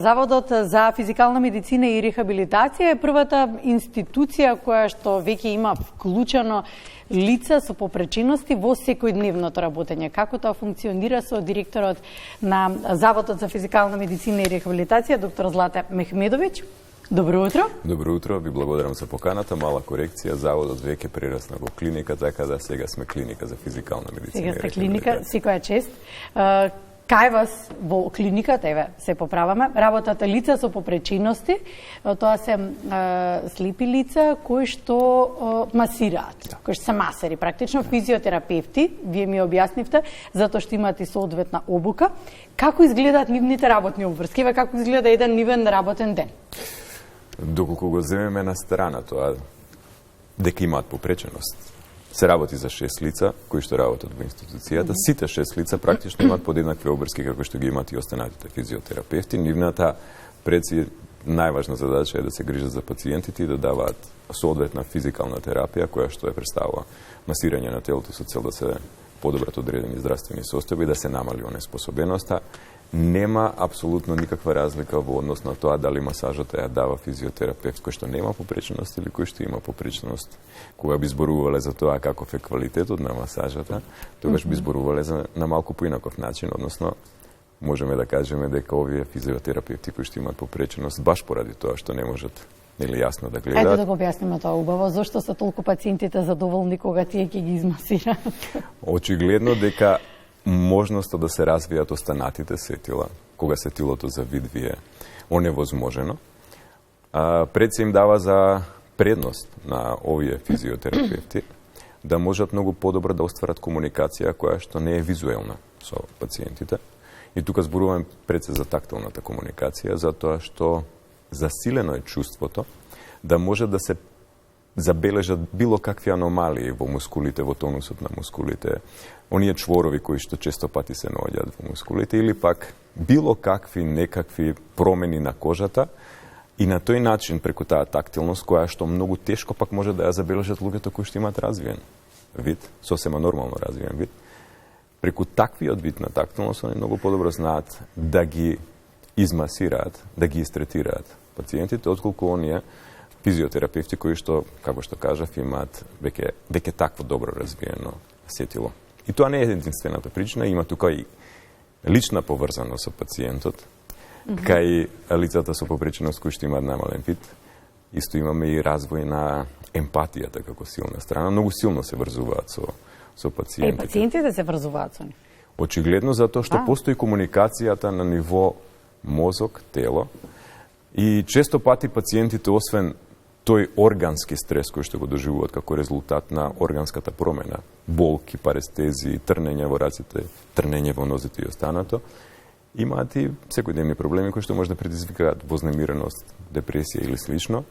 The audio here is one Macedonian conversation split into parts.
Заводот за физикална медицина и рехабилитација е првата институција која што веќе има вклучено лица со попречености во секојдневното работење. Како тоа функционира со директорот на Заводот за физикална медицина и рехабилитација, доктор Злата Мехмедовиќ. Добро утро. Добро утро, ви благодарам за поканата. Мала корекција, заводот веќе прерасна во клиника, така да сега сме клиника за физикална медицина. Сега сте клиника, секоја чест. Кај вас во клиниката, еве, се поправаме, работата лица со попречености, тоа се слепи лица кои што масираат, кои што се масери, практично физиотерапевти, вие ми објаснивте, затоа што имате соодветна обука. Како изгледаат нивните работни обврски, како изгледа еден нивен работен ден? Доколку го земеме на страна тоа, дека имаат попреченост, се работи за 6 лица кои што работат во институцијата. Сите 6 лица практично имаат подеднакви обврски како што ги имаат и останатите физиотерапевти. Нивната предси најважна задача е да се грижат за пациентите и да даваат соодветна физикална терапија која што е представува масирање на телото со цел да се подобрат одредени здравствени состојби, да се намали онеспособеноста. Нема апсолутно никаква разлика во однос на тоа дали масажата ја дава физиотерапевт кој што нема попреченост или кој што има попреченост. Кога би зборувале за тоа каков е квалитетот на масажата, тогаш би зборувале на малку поинаков начин, односно можеме да кажеме дека овие физиотерапевти кои што имаат попреченост баш поради тоа што не можат или јасно да гледаат. Ајде да го објасниме тоа убаво. Зошто се толку пациентите задоволни кога тие ќе ги измасираат? Очигледно дека можноста да се развијат останатите сетила, кога сетилото за вид ви е оневозможено, пред се им дава за предност на овие физиотерапевти да можат многу подобро да остварат комуникација која што не е визуелна со пациентите. И тука зборуваме пред се за тактилната комуникација, затоа што засилено е чувството да може да се забележат било какви аномалии во мускулите, во тонусот на мускулите, оние чворови кои што често пати се наоѓаат во мускулите, или пак било какви некакви промени на кожата, и на тој начин преку таа тактилност, која што многу тешко пак може да ја забележат луѓето кои што имаат развиен вид, сосема нормално развиен вид, преку таквиот вид на тактилност, они многу подобро знаат да ги измасираат, да ги истретираат пациентите, отколку оние физиотерапевти кои што, како што кажав, имаат веќе такво добро развиено сетило. И тоа не е единствената причина, има тука и лична поврзаност со пациентот, кај лицата со попреченост кои што имаат намален вид. Исто имаме и развој на емпатијата како силна страна, многу силно се врзуваат со пациентите. Пациентите се врзуваат со нив? Очигледно затоа што постои комуникацијата на ниво мозок, тело, и често пати пациентите, освен тој органски стрес кој што го доживуваат како резултат на органската промена, болки, парестези, трнење во раците, трнење во нозите и останато, имаат и секојдневни проблеми кои што може да предизвикаат вознемиреност, депресија или слично.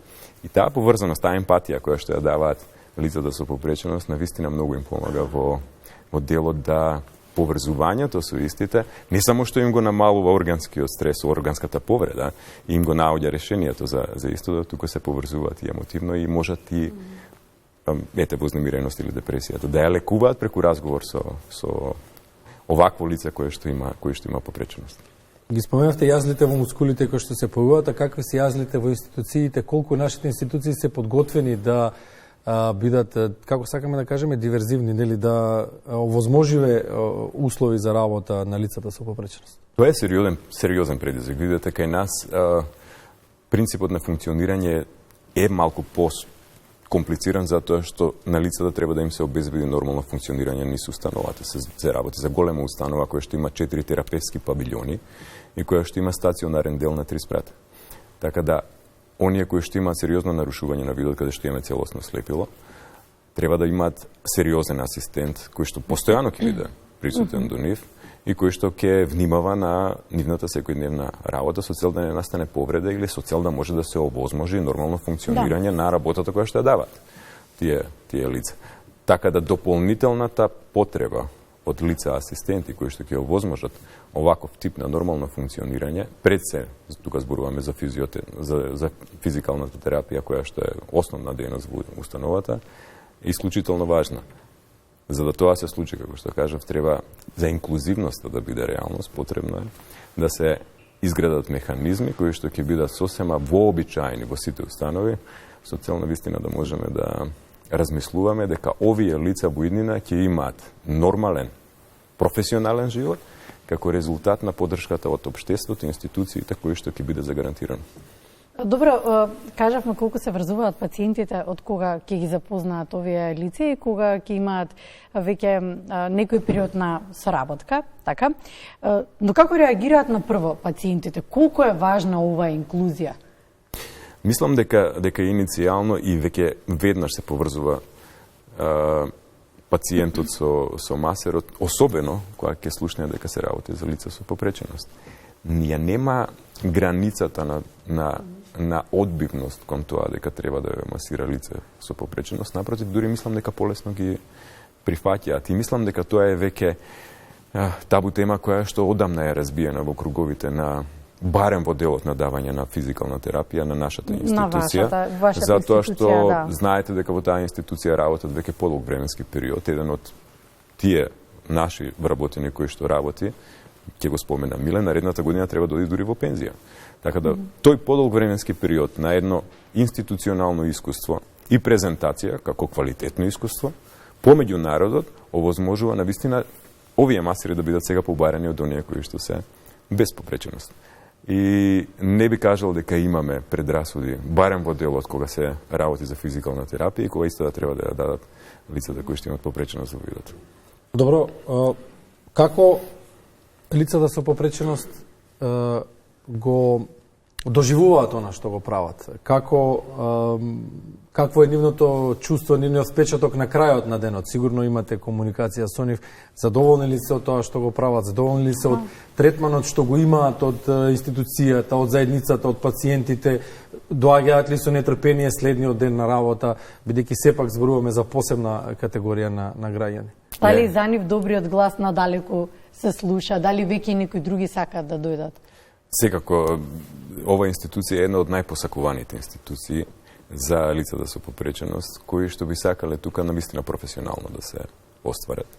И таа поврзаност, таа емпатија која што ја даваат лицата со попреченост, навистина многу им помага во делот да поврзувањето со истите, не само што им го намалува органскиот стрес, органската повреда, им го наоѓа решението за истото, тука се поврзуваат и емотивно и можат и вознемиреност или депресијата да ја лекуваат преку разговор со овакво лице кое што има попреченост. Ги споменавте јазлите во мускулите кои што се појавуваат, а какви се јазлите во институциите, колку нашите институции се подготвени да бидат, како сакаме да кажеме, диверзивни, нели, да овозможиве услови за работа на лицата со попреченост? Тоа е сериозен предизвик. Видите, кај нас принципот на функционирање е малку комплициран затоа што на лицата треба да им се обезбеди нормално функционирање низ установата. Се работи за голема установа која што има 4 терапевтски павилјони и која што има стационарен дел на 3 спрата. Така да оние кои што имаат сериозно нарушување на видот, каде што имаме целосно слепило, треба да имаат сериозен асистент кој што постојано ќе биде присутен до нив и кој што ќе внимава на нивната секојдневна работа со цел да не настане повреда или со цел да може да се овозможи нормално функционирање на работата која што ја дават тие лица. Така да дополнителната потреба од лица асистенти кои што ќе овозможат оваков тип на нормално функционирање, пред се, тука зборуваме за физикалната терапија која што е основна дејност во установата, е исклучително важна. За да тоа се случи, како што кажав, треба за инклузивноста да биде реалност, потребно е да се изградат механизми кои што ќе бидат сосема вообичаени во сите установи, со цел навистина да можеме да размислуваме дека овие лица во иднина ќе имаат нормален, професионален живот, како резултат на поддршката од општеството и институциите кои што ќе биде загарантирано. Добро, кажавме колку се врзуваат пациентите, од кога ќе ги запознаат овие лица и кога ќе имаат веќе некој период на соработка, така? Но како реагираат на прво пациентите? Колку е важна оваа инклузија? Мислам дека иницијално и веќе веднаш се поврзува пациентот со масерот, особено кога ќе слушне дека се работи за лица со попреченост. Нема границата на одбивност кон тоа дека треба да масира лице со попреченост. Напротив, дури мислам дека полесно ги прифаќаат. И мислам дека тоа е веќе табу тема која што одамна е разбиена во круговите на барем во делот на давање на физикална терапија на нашата институција, вашата затоа што да. знаете дека во таа институција работат веќе подолг временски период. Еден од тие наши вработени кои што работи, ќе го спомена Миле, наредната година треба да оди дури во пензија. Така да тој подолг временски период на едно институционално искуство и презентација како квалитетно искуство помеѓу народот овозможува навистина овие масири да бидат сега побарани од оние кои што се без попреченост. И не би кажал дека имаме предрасуди, барем во делот кога се работи за физикална терапија и кога исто да треба да ја дадат лицата кои што имат попреченост во видот. Добро, како лицата со попреченост го доживуваат она што го прават? Какво е нивното чувство, нивниот впечаток на крајот на денот? Сигурно имате комуникација со нив. Задоволни ли се од тоа што го прават? Задоволни ли се од третманот што го имаат од институцијата, од заедницата, од пациентите? Доаѓаат ли со нетрпение следниот ден на работа, бидејќи сепак зборуваме за посебна категорија на граѓани? Дали за нив добриот глас надалеку се слуша? Дали веќе некои други сакаат да дојдат? Секако, ова институција е една од најпосакуваните институции за лицата со попреченост, кои што би сакале тука навистина професионално да се остварат.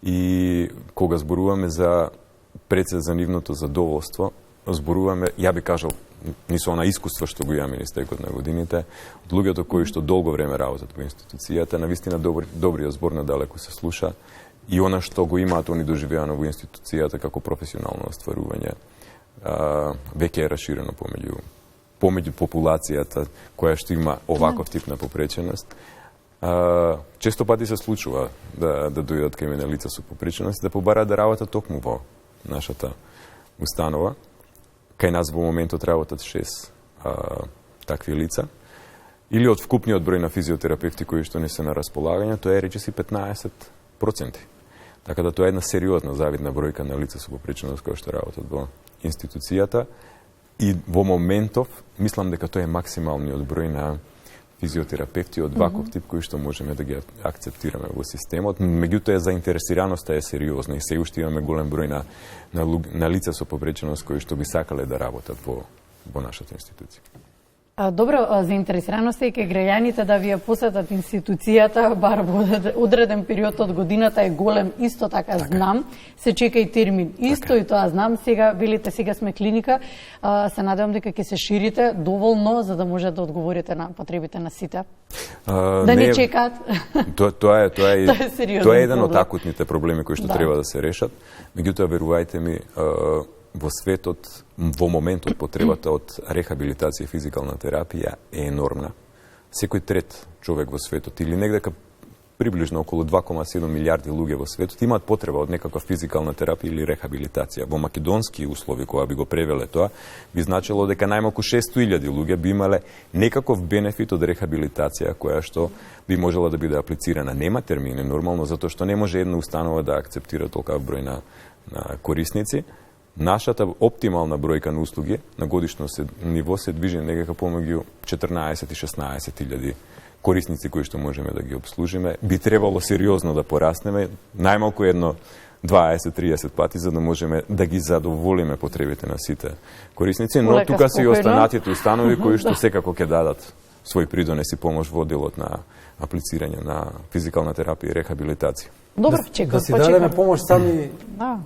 И кога зборуваме за прецед за нивното задоволство, зборуваме, ја би кажал, нисо она искуство што го имаме низ текот на годините, од луѓето кои што долго време работат во институцијата, навистина добриот збор надалеку се слуша и она што го имаат они доживеано во институцијата како професионално остварување веќе е расширено помеѓу популацијата која што има оваков тип на попреченост. Често пати се случува да дојдат кај мене лица со попреченост да побараат да работат токму во нашата установа. Кај нас во моментот работат 6 такви лица. Или од вкупниот број на физиотерапевти кои што не се на располагање, тоа е речиси 15%. Така да тоа е една сериозна завидна бројка на лица со попреченост кои што работат во институцијата и во моментов мислам дека тоа е максималниот број на физиотерапевти од ваков тип кои што можеме да ги акцептираме во системот. Меѓутоа заинтересираноста е сериозна и се уште имаме голем број на лица со попреченост кои што би сакале да работат во нашата институција. Добро, заинтересираноста и кај граѓаните да ви ја посетат институцијата, бар во одреден период од годината е голем, исто така знам, се чека и термин, исто и тоа знам, сега велите, сега сме клиника, се надевам дека ќе се ширите доволно за да може да одговорите на потребите на сите. Да не чекаат. Тоа е еден од акутните проблеми кои што треба да се решат, меѓутоа верувајте ми, во светот, во моментот, потребата од рехабилитација и физикална терапија е енормна. Секој трет човек во светот, или негдека приближно околу 2,7 милиарди луѓе во светот, имаат потреба од некаква физикална терапија или рехабилитација. Во македонски услови, кога би го превеле тоа, би значило дека најмалку 600.000 луѓе би имале некаков бенефит од рехабилитација која што би можела да биде аплицирана. Нема термини, нормално, затоа што не може една установа да акцептира толкав број на корисници. Нашата оптимална бројка на услуги на годишно ниво се движи некако помеѓу 14 и 16.000 корисници кои што можеме да ги обслужиме. Би требало сериозно да пораснеме, најмалку едно 20-30 пати, за да можеме да ги задоволиме потребите на сите корисници, но тука се и останатите установи кои што секако ќе дадат свој придонес и помош во делот на аплицирање на физикална терапија и рехабилитација. Добро, чекам, да си дадеме помош сами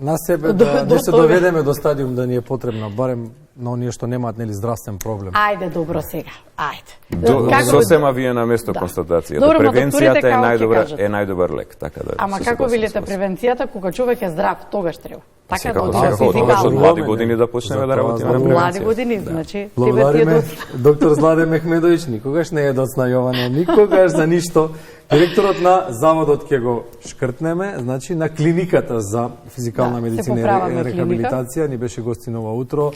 на себе, да не се доведеме до стадиум да ни е потребна, барем на оние што немаат нели здравствен проблем. Ајде, добро сега. Ајде. Сосема вие на место констатацијата. Добро, превенцијата докторите е најдобар лек, така да. Ама како велите превенцијата кога човек е здрав, тогаш треба. Така да од млади години да почнеме да работиме на превенција. Млади години, значи благодариме доктор Зладе Мехмедовиќ, никогаш не е доцна Јована, никогаш за ништо. Директорот на заводот ќе го шкртнеме, значи на клиниката за физикална медицина и рехабилитација ни беше гостин ова утро.